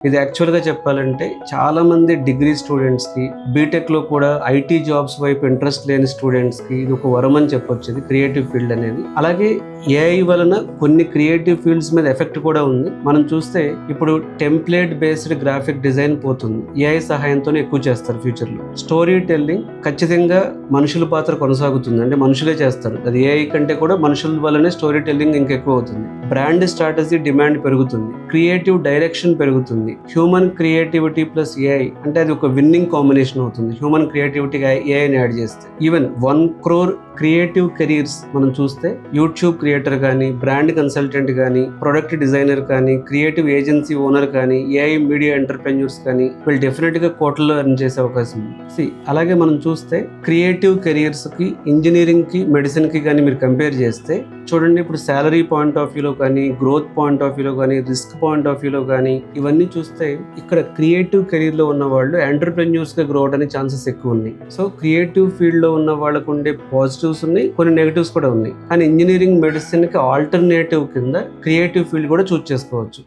ఇది యాక్చువల్గా చెప్పాలంటే చాలా మంది డిగ్రీ స్టూడెంట్స్కి బీటెక్లో కూడా ఐటీ జాబ్స్ వైపు ఇంట్రెస్ట్ లేని స్టూడెంట్స్కి ఇది ఒక వరం అని చెప్పొచ్చు, ఇది క్రియేటివ్ ఫీల్డ్ అనేది. అలాగే ఏఐ వలన కొన్ని క్రియేటివ్ ఫీల్డ్స్ మీద ఎఫెక్ట్ కూడా ఉంది. మనం చూస్తే ఇప్పుడు టెంప్లేట్ బేస్డ్ గ్రాఫిక్ డిజైన్ పోతుంది, ఏఐ సహాయంతోనే ఎక్కువ చేస్తారు ఫ్యూచర్లో. స్టోరీ టెల్లింగ్ ఖచ్చితంగా మనుషుల పాత్ర కొనసాగుతుంది, అంటే మనుషులే చేస్తారు. అది ఏఐ కంటే కూడా మనుషుల వల్లనే స్టోరీ టెల్లింగ్ ఇంకెక్కువ అవుతుంది. బ్రాండ్ స్ట్రాటజీ డిమాండ్ పెరుగుతుంది, క్రియేటివ్ డైరెక్షన్ పెరుగుతుంది. హ్యూమన్ క్రియేటివిటీ ప్లస్ ఏఐ అంటే అది ఒక విన్నింగ్ కాంబినేషన్ అవుతుంది. హ్యూమన్ క్రియేటివిటీగా ఏఐని యాడ్ చేస్తే ఈవెన్ 1 crore క్రియేటివ్ కెరీర్స్ మనం చూస్తే యూట్యూబ్ క్రియేటర్ కానీ, బ్రాండ్ కన్సల్టెంట్ కానీ, ప్రొడక్ట్ డిజైనర్ కానీ, క్రియేటివ్ ఏజెన్సీ ఓనర్ కానీ, ఏఐ మీడియా ఎంటర్ప్రెన్యూర్స్ కానీ వీళ్ళు డెఫినెట్గా కోట్లలో ఎర్న్ చేసే అవకాశం ఉంది. అలాగే మనం చూస్తే క్రియేటివ్ కెరియర్స్కి, ఇంజనీరింగ్కి, మెడిసిన్కి కానీ మీరు కంపేర్ చేస్తే చూడండి, ఇప్పుడు శాలరీ పాయింట్ ఆఫ్ వ్యూలో కానీ, గ్రోత్ పాయింట్ ఆఫ్ వ్యూలో కానీ, రిస్క్ పాయింట్ ఆఫ్ వ్యూలో కానీ ఇవన్నీ చూస్తే ఇక్కడ క్రియేటివ్ కెరీర్లో ఉన్న వాళ్ళు ఎంటర్ప్రెన్యూర్స్గా గ్రో అవడానికి ఛాన్సెస్ ఎక్కువ ఉన్నాయి. సో క్రియేటివ్ ఫీల్డ్లో ఉన్న వాళ్ళకు ఉండే పాజిటివ్స్ ఉన్నాయి, కొన్ని నెగటివ్స్ కూడా ఉన్నాయి. కానీ ఇంజనీరింగ్, మెడిసిన్కి ఆల్టర్నేటివ్ కింద క్రియేటివ్ ఫీల్డ్ కూడా చూస్ చేసుకోవచ్చు.